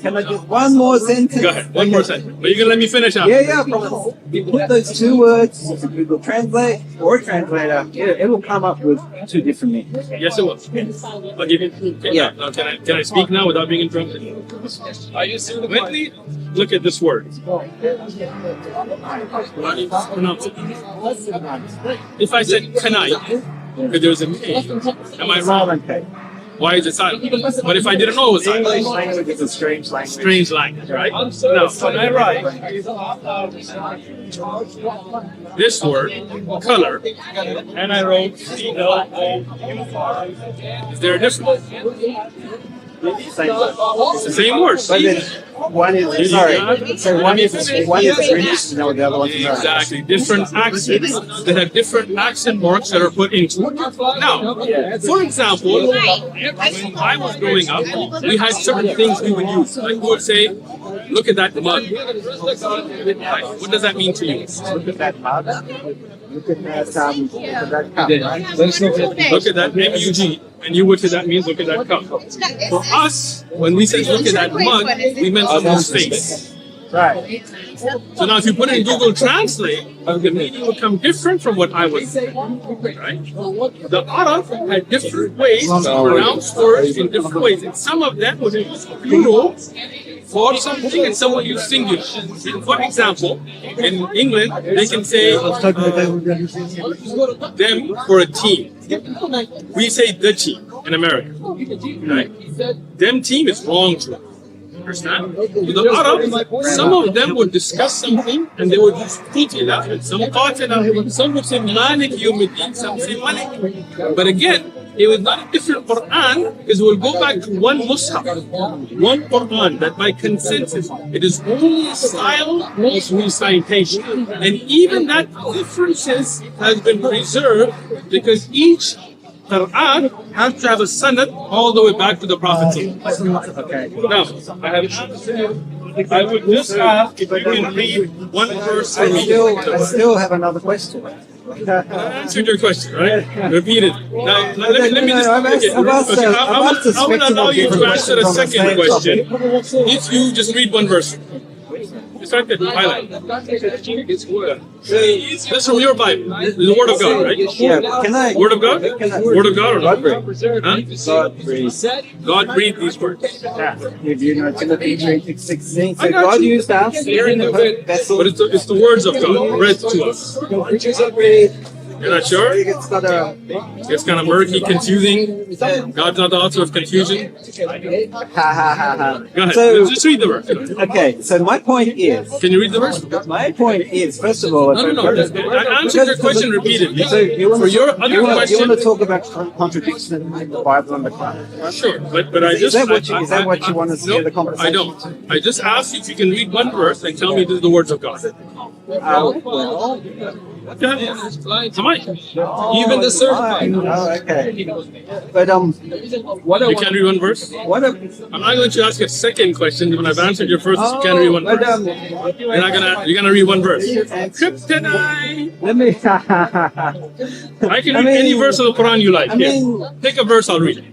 Can I get one more sentence? Go ahead, one more sentence. But you're going to let me finish out. Yeah, promise. You put those two words into Google Translate or a translator, it will come up with two different meanings. Yes, it will. I'll give you. Yeah. Now, can I speak now without being interrupted? Let me look at this word. How do you pronounce it? If I said kany, because there's a K, am I wrong? Why is it silent? But if I didn't know it was silent, English language is a strange language. strange language, right? Now, when I write this word, color, and I wrote CLO, is there a difference? It's the same word. But then one is sorry. So one is British, and the other one is American. Exactly. Different accents that have different accent marks that are put into it. Now, for example, when I was growing up, we had certain things we would use. Like we would say, look at that mug. What does that mean to you? Look at that mug. Look at that cup. Look at that MUG. And you would say that means look at that cup. For us, when we say look at that mug, we meant someone's face. Right. So now if you put it in Google Translate, the meaning would come different from what I was saying. Right? The Arab had different ways to pronounce words in different ways. And some of them would use plural for something and some would use singular. For example, in England, they can say them for a team. We say the team in America. Right? Them team is wrong to us. Understand? The Arab, some of them would discuss something and they would use qutila, and some qatila, some would say malik yawmiddin, some say malik. But again, it was not a different Quran because we'll go back to one mushaf, one Quran that by consensus it is only a style of recitation. And even that differences has been preserved because each Quran has to have a sanad all the way back to the Prophet. Okay. Now, I would just ask if you can read one verse for me. I still have another question. I answered your question, right? Repeat it. Now, let me just. I will allow you to answer a second question if you just read one verse. It's right there, highlight. That's from your Bible. The Word of God, right? Yeah. Can I? Word of God? Word of God or not? God breathed. God breathed these words. If you know Timothy 3:16, so God used us in the vessel. But it's the words of God read to us. You're not sure? It's got a. It's kind of murky, confusing. God's not the author of confusion. Go ahead. So, Just read the verse. okay, so my point is. Can you read the verse? My point is, first of all, No. I answered your question repeatedly. So For your other question, you want to talk about contradictions in the Bible and the Quran? sure. But I just. Is that what you want to steer the conversation? I don't. I just asked you if you can read one verse and tell me this is the words of God. Well, Come on. Even the certified. Oh, okay. But You can read one verse? what if? I'm not going to ask a second question when I've answered your first. You can't read one But verse. You're gonna read one verse. Kryptonite. Let me. I can read any verse of the Quran you like. Here. Take a verse, I'll read it.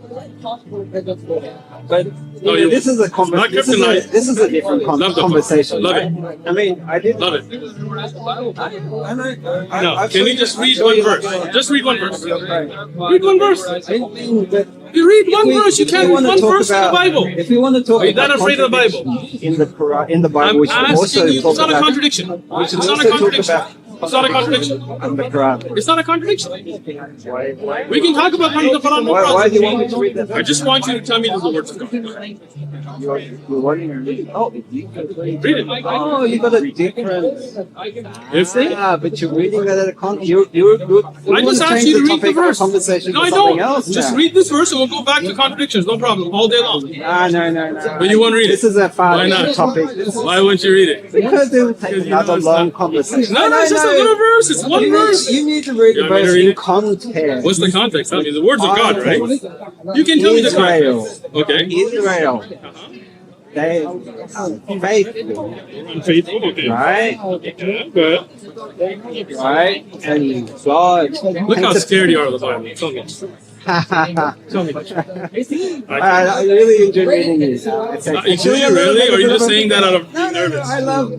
But No, you- this is a Not kryptonite. this is a different Love the conversation. Love right? it. I mean, I did. Love it. I No, I've can shown you just read show one you verse? the- Just read one verse. Okay. Read one verse. I think that You read one verse, you can't read one verse in the Bible. If we want to talk Are you about that afraid of the Bible? in the Quran, in the Bible, I'm we should also asking you, talk it's not a about. contradiction. We should It's not a also talk contradiction. about It's not a contradiction. in the Quran. It's not a contradiction. Why We can talk about the Quran, no do you problem. want me to read that? I just want you to tell me the words of God. You're wanting to read. Oh, Read it. oh, you got a different. If they, But you're reading that at a con. I just asked you to read the verse. Conversation No, to I something don't. else Just now. read this verse and we'll go back to contradictions. No problem. All day long. No. But you won't read it. This is a far Why not? different topic. Why won't you read it? Because it will take Because you know another it's long not- conversation. No, it's just a little verse. It's one verse. You need to read the You want me to verse read in it? context. What's the context? Tell me. The words of God, right? You can tell me the Israel. context. Okay. Israel. They are faithful, Unfaithful. Okay. right? Yeah, good. Right? And God. Look how scared you are of the Bible. Tell me. Tell me. I really enjoy reading this. Do you really? Or are you just saying that out of being nervous? I love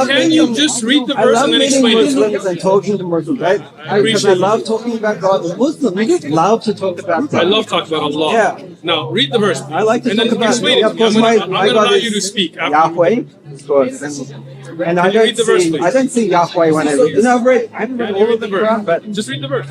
Can meeting, you just read the I verse love and then meeting explain it? Muslims and talking to Muslims, right? Because I appreciate love talking about God. Muslims love to talk about God. I love talking about Allah. Yeah. Now, read the verse. I like to and talk then about explain it. of course, I'm going my to God allow is you to speak. After. Yahweh, of course. And I Can you read the verse, don't see, please? I don't see Yahweh when I read. You know, I haven't read Can all you read of the the Quran, but verse? Just read the verse.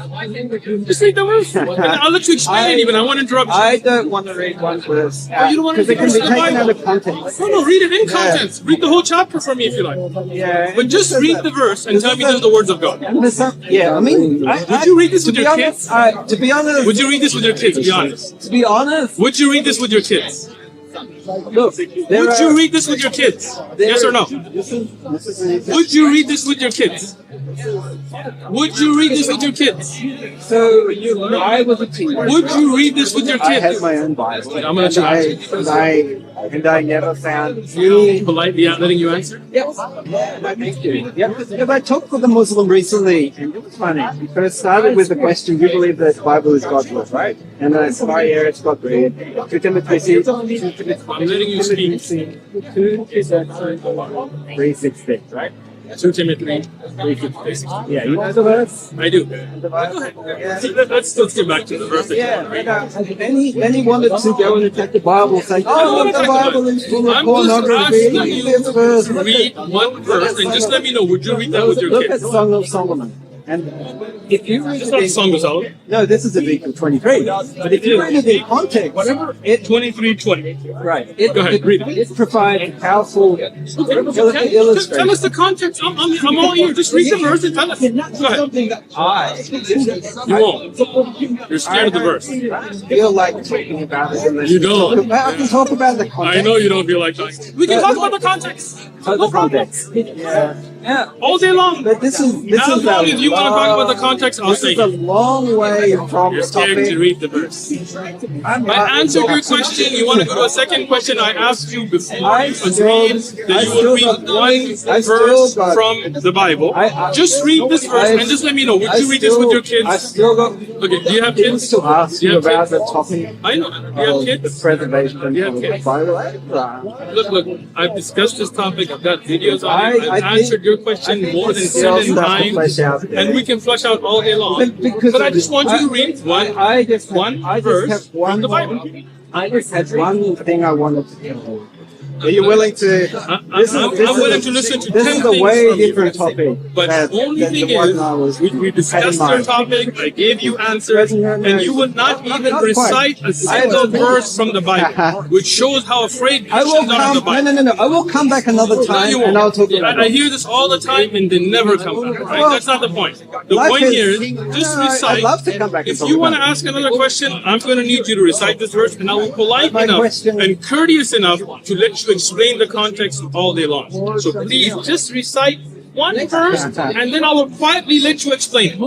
Just read the verse. And I'll let you explain it even. I won't interrupt you. I don't want to read one verse you don't want to because it can read be the verse in the taken out Bible? of context. No, read it in context. Read the whole chapter for me if you like. Yeah, But just read the verse and tell me they're the words of God. Yeah, I mean, Would you read this with your kids? To be honest, Would you read this with your kids? Be honest. to be honest, Would you read this with your kids? look, Would you read this with your kids? Yes or no? This is Would you read this with your kids? Would you read this with your kids? so I was a teenager. Would you read this with your I had kids? my own Bible. I'm gonna let you answer. And I never found any. Politely letting you answer? Yep. Thank you. Yep. Because I talked with a Muslim recently, and it was funny. We first started with the question, "You believe that the Bible is God's word, right?" And I said, "Oh yeah, it's God's word." 2 Timothy I'm letting you speak. 2 Timothy 3:16, right? 2 Timothy 3:16. Yeah, you know the verse. I do. The Bible. Let's get back to the verse. Yeah, then he wanted to go and attack the Bible, saying, "Oh, the Bible is full of I'm just pornography." asking you This verse, to read one verse and just let me know. Would you read that with your Look at kids? Song of Solomon. And if you read It's it not Song of Solomon. no, this is Ezekiel 23. But if you read it in context, it 23:20. right. Go ahead, read it. It provides powerful illustration. Tell us the context. I'm all ears. Just read the verse and tell us. Go ahead. You won't. You're scared of the verse. I feel like talking about it. Unless You don't. I can talk about the context. I know you don't feel like that. We can talk about the context. Oh, No the problem. context. Yeah. All day long. But this is As long as you want to talk about the context, I'll this say is a it. long way from You're the scared to topic. read the verse. I answered your question. You want to go to a second question? I asked you before you agreed that you would read one verse from the Bible. Just read this verse and just let me know. Would you read this with your I kids? still got Okay, do you have things kids? to ask Do you you have about kids? the topic I know. Do you have of the kids? preservation of You have the kids? Bible. Look, I've discussed this topic. I've got videos on it. I I've think- answered your question more than still 7 stuff to times. flesh out. And we can flush out all day long. Because But I just want you to read I just have one one verse from the Bible. I just had one thing I wanted to tell you. Are you willing to? I'm willing to listen to This 10 is a things way from you. different topic. But the only thing is, we discussed your topic, I gave you answers, and you would not even recite a single verse from the Bible, which shows how afraid I will Christians are of the come. Bible. No. I will come back another No, time you and I'll talk won't. about I it. hear this all the time, and they never come back. Right? That's not the point. The Life point is- here is just No, I'd recite. love to come back and If talk you want to about it. ask another question, I'm going to need you to recite this verse, and I will be polite My enough question- and courteous enough to let you explain the context all day long. So please just recite one verse, and then I will quietly let you explain it.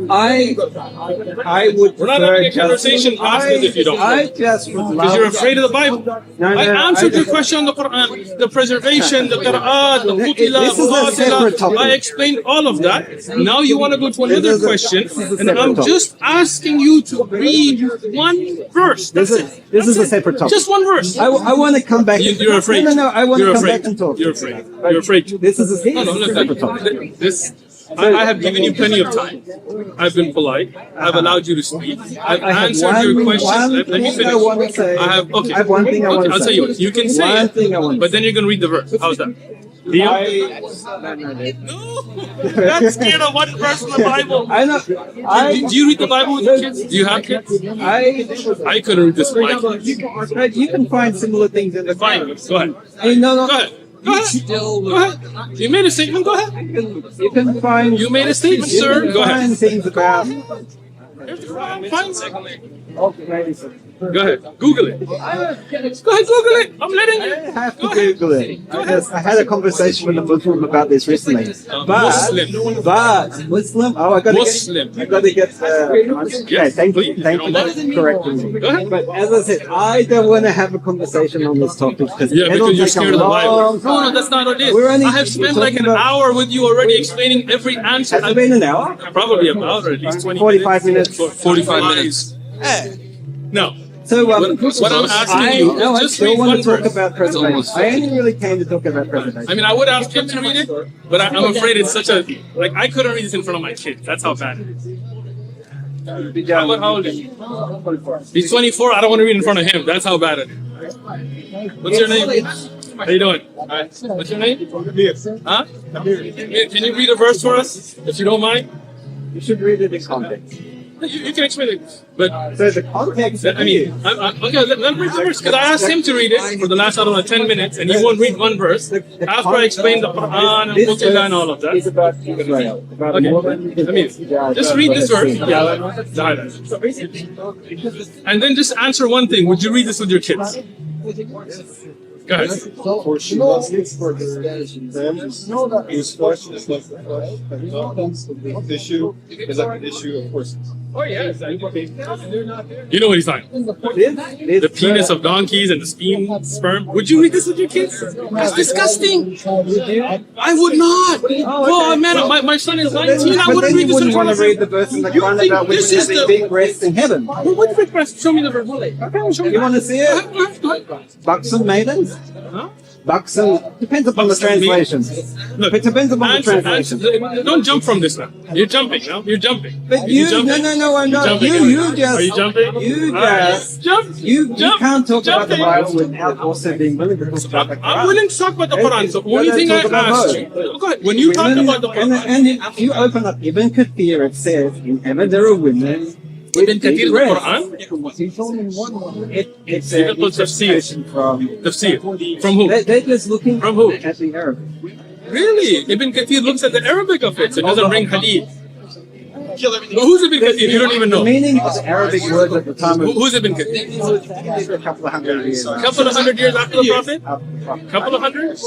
I would. We're not having a conversation past it if you don't. I just would Because love. you're afraid of the Bible. No, I answered I- your question on the Quran, the preservation, the qira'at, the qutila, This is a separate topic. I explained all of that. Now you want to go to another question, this is a and I'm separate topic. just asking you to read one verse. That's it. This is a That's it. separate topic. Just one verse. I want to come back. You're afraid. No. I want You're to come afraid. back and talk. You're afraid. You're afraid. This is a No, separate topic. look, this I have given you plenty of time. I've been polite. I've allowed you to speak. I've answered your questions. Let me finish. I have one thing I want to say. I'll tell you what. You can say it, but then you're going to read the verse. How's that? Deal? No. That's scared of one verse in the Bible. I know. Do you read the Bible with your kids? Do you have kids? I couldn't read this Bible. You can find similar things in the Fine. Bible. Go ahead. No. Go ahead. Go ahead. You made a statement. Go ahead. You can find. You made a statement, sir. Go ahead. Things about. Go ahead. Google it. Go ahead. Google it. I'm letting you. I have to Google it. I had a conversation with a Muslim about this recently. But Muslim. Oh, I got to get. Okay, thank you for correcting me. Go ahead. But as I said, I don't want to have a conversation on this topic because you're scared of the Bible. No, that's not what it is. I have spent like an hour with you already explaining every answer. Has it been an hour? Probably about or at least 45 minutes. 45 minutes. No. So what I'm asking you is I just still read want one to talk verse. about presentation. I only really came to talk about presentation. I mean, I would ask him to read it, but I'm afraid it's such a like I couldn't read this in front of my kids. That's how bad it is. How old is he? He's 24. I don't want to read in front of him. That's how bad it is. What's your name? How you doing? What's your name? Huh? Can you read a verse for us, if you don't mind? You should read it in context. You can explain it, but so the context. I mean, okay. Let me read the verse because I asked him to read it for the last 10 minutes, and he won't read one verse. After I explained the Quran and Qur'an and all of that. It's about Israel. Okay. Just read this verse. And then just answer one thing. Would you read this with your kids? Go ahead. For she was looking for them, his flesh is like the flesh, the issue is like an issue of course. Oh yes, you know what he's talking. The penis of donkeys and the sperm. Would you read this with your kids? That's disgusting. I would not. Oh man, my son is 19. I wouldn't read this. You wouldn't want to read the verse in the Quran about women having big breasts in heaven. What big breasts? Show me the verse. Okay, show me. You want to see it? Buxom maidens. Huh? Buxom depends upon the translation. Look, it depends upon the translation. Don't jump from this now. You're jumping now. You're jumping. But no, I'm not. You just. Are you jumping? You just. Jump. You can't talk about the Bible without also being willing to talk about the Quran. I'm willing to talk about the Quran. So only thing I asked you. Go ahead. When you talk about the Quran, and if you open up Ibn Kathir, it says in heaven there are women. Ibn Kathir the Quran? It's a interpretation from Tafsir. From who? They're just looking from who? At the Arabic. Really? Ibn Kathir looks at the Arabic of it, so it doesn't bring hadith. Who's Ibn Kathir? You don't even know. The meaning of the Arabic words at the time of... Who's Ibn Kathir? A couple of hundred years. A couple of hundred years after the Prophet? Couple of hundred?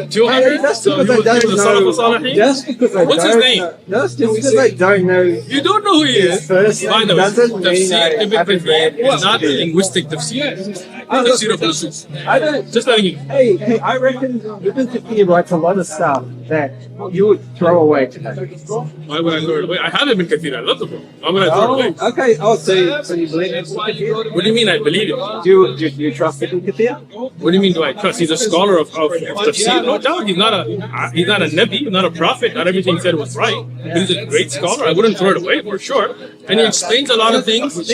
200? Just because I don't know... Just because I What's his name? Just because I don't know... You don't know who he is? First By the way, Tafsir Ibn Kathir is not the linguistic. linguistic Tafsir. Tafsir of Nusus. I don't... Just letting you. Hey, I reckon Ibn Kathir writes a lot of stuff that you would throw away today. Why would I throw it away? I have Ibn Kathir. I love the book. Why would I throw it away? Okay. Oh, so you believe Ibn Kathir? What do you mean I believe it? Do you trust Ibn Kathir? What do you mean do I trust? He's a scholar of Tafsir. No doubt. He's not a Nabi, not a prophet. Not everything he said was right. But he's a great scholar. I wouldn't throw it away for sure. And he explains a lot of things with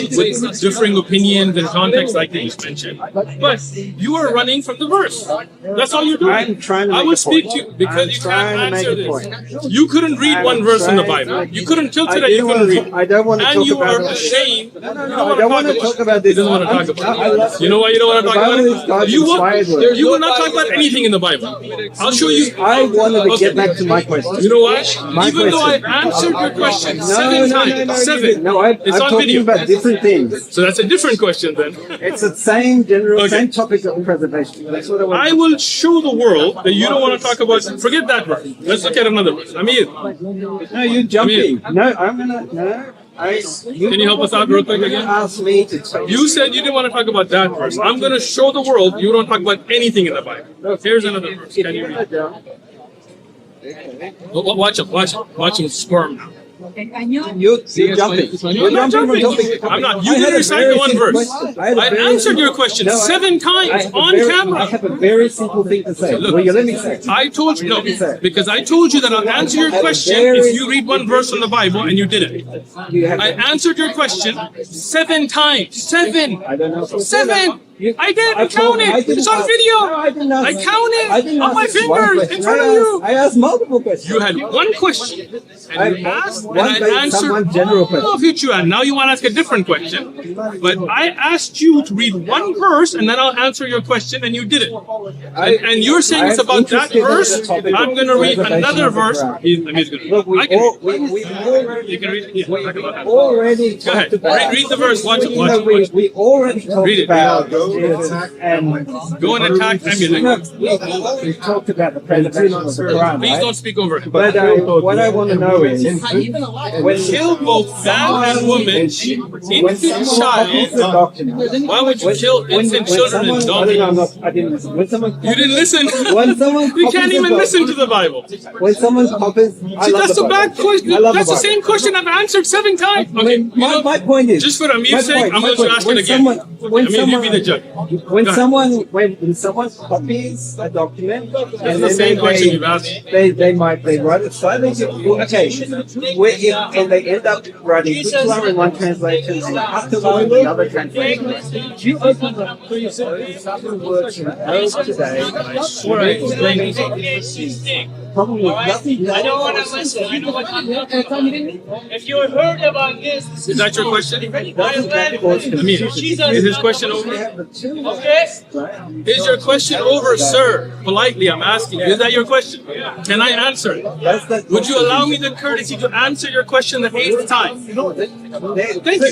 differing opinions and contexts like you just mentioned. But you are running from the verse. That's all you're doing. I'm trying to I make will a speak point. to you because you can't answer this. Point. You couldn't read one verse in the Bible. You couldn't tell today you couldn't read. I don't want to and talk you about are ashamed. No, I don't want to talk about this. You don't want to talk about it. You know why you don't want to talk about it? You will not talk about anything in the Bible. I'll show you. I wanted to get back to my question. You know why? Even though I answered your question 7 times. 7. No, I'm talking about different things. So that's a different question then. It's the same same topic of preservation. That's what I want. I will show the world that you don't want to talk about. Forget that verse. Let's look at another verse. Amir. No, you're jumping. No, I'm gonna. No. Can you help us out real quick again? Ask me to. You said you didn't want to talk about that verse. I'm going to show the world you don't talk about anything in the Bible. Here's another verse. Can you read? Watch him. Watch him squirm now. You're jumping. I'm not jumping. I'm not. You didn't recite the one verse. I answered your question 7 times on camera. I have a very simple thing to say. Look, Will you let me say? I told you, no, because I told you that I'll answer your question if you read one verse from the Bible and you didn't. I answered your question 7 times. 7. I don't know. 7. I did. I counted. It's on video. I counted on my fingers in front of you. I asked multiple questions. You had one question, and you asked, and I answered general all of it you had. Now you want to ask a different question, but I asked you to read one verse, and then I'll answer your question, and you did it. And you're saying it's about that verse. I'm going to read another verse. Look, we already Go ahead. talked about. Read the verse. Watch it. We already talked Read it. about. And Go and attack emulate. we talked about the preservation of the Quran. Please right? don't speak over it. But what I want to know is, when Kill both man and woman, infant child. Why would you kill infant children and donkeys? I didn't listen. When someone You didn't listen. when someone You can't even listen to the Bible. See, when someone copies, that's a bad question. That's the same question I've answered 7 times. Okay, you know, My point is, just for Amir's sake, I'm going to ask it again. Amir, you be the judge. when Go ahead. someone copies a document and the then same question you've asked. they write it slightly. Okay, and they end up writing Abdullah in one translation and abdullah in the other translation. You open the words in Arabic today, and I swear probably nothing. I don't want to listen. I know what if you heard about this, Is that your question? Amir, is his question over? okay? Is your question over, sir? Politely, I'm asking you. Is that your question? Can I answer it? Would you allow me the courtesy to answer your question the 8th time? Thank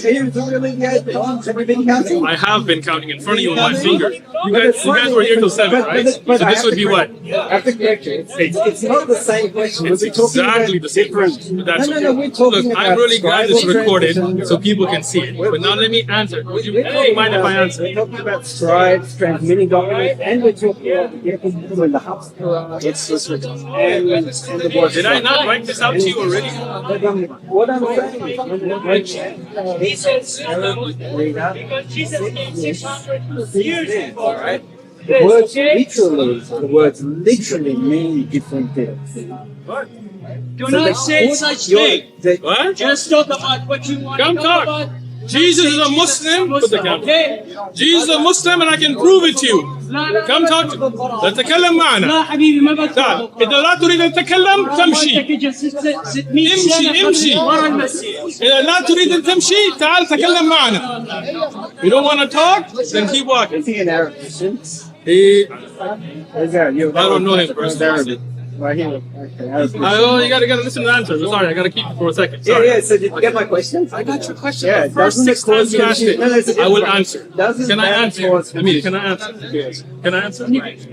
you. I have been counting in front of you with my finger. You guys were here till 7, right? So this would be what? After correction, it's not the same question. It's exactly the same question. That's No, we're talking Look, about I'm really glad it's scribal recorded transition. so people can see it. But now let me answer. Would you mind if I answer? We're talking about scribes, transmitting documents, and we're talking about the difference between the Hafs Quran and the word. Did I not write this out to you already? What I'm saying He said reader, because Jesus came 600 years ago, right? the words literally mean different things. Do not say such thing. What? Just talk about what you want Come to talk. talk about. Jesus is a Muslim. Put the camera. Okay? Jesus is a Muslim and I can prove it to you. Come talk to me. لا تتكلم معنا. لا حبيبي ما تعال. بتكلم. إذا لا تريد أن تتكلم تمشي. امشي. ورا المسيح. إذا لا تريد أن تمشي تعال تكلم معنا. You don't want to talk? Then keep walking. Is he an Arab? He, I don't know him personally. Right here. Okay, Arab. you gotta listen to the answers. Sorry, I gotta keep it for a second. Yeah, Sorry. yeah. So did you get my question? I got your question. Yeah, The first doesn't it 6 times cause you asked it, confusion? No, it's a I will different- answer. Doesn't Can I that answer? cause Amir, can I answer? Can I answer?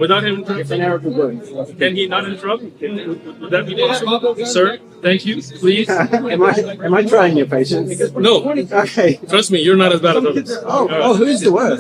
Without him It's an interrupting? Arabic word. Can he not interrupt? Would that be possible? Sir, thank you. Please. Am I trying your patience? No. Okay. Trust me, you're not as bad as others. Oh, who's the worst?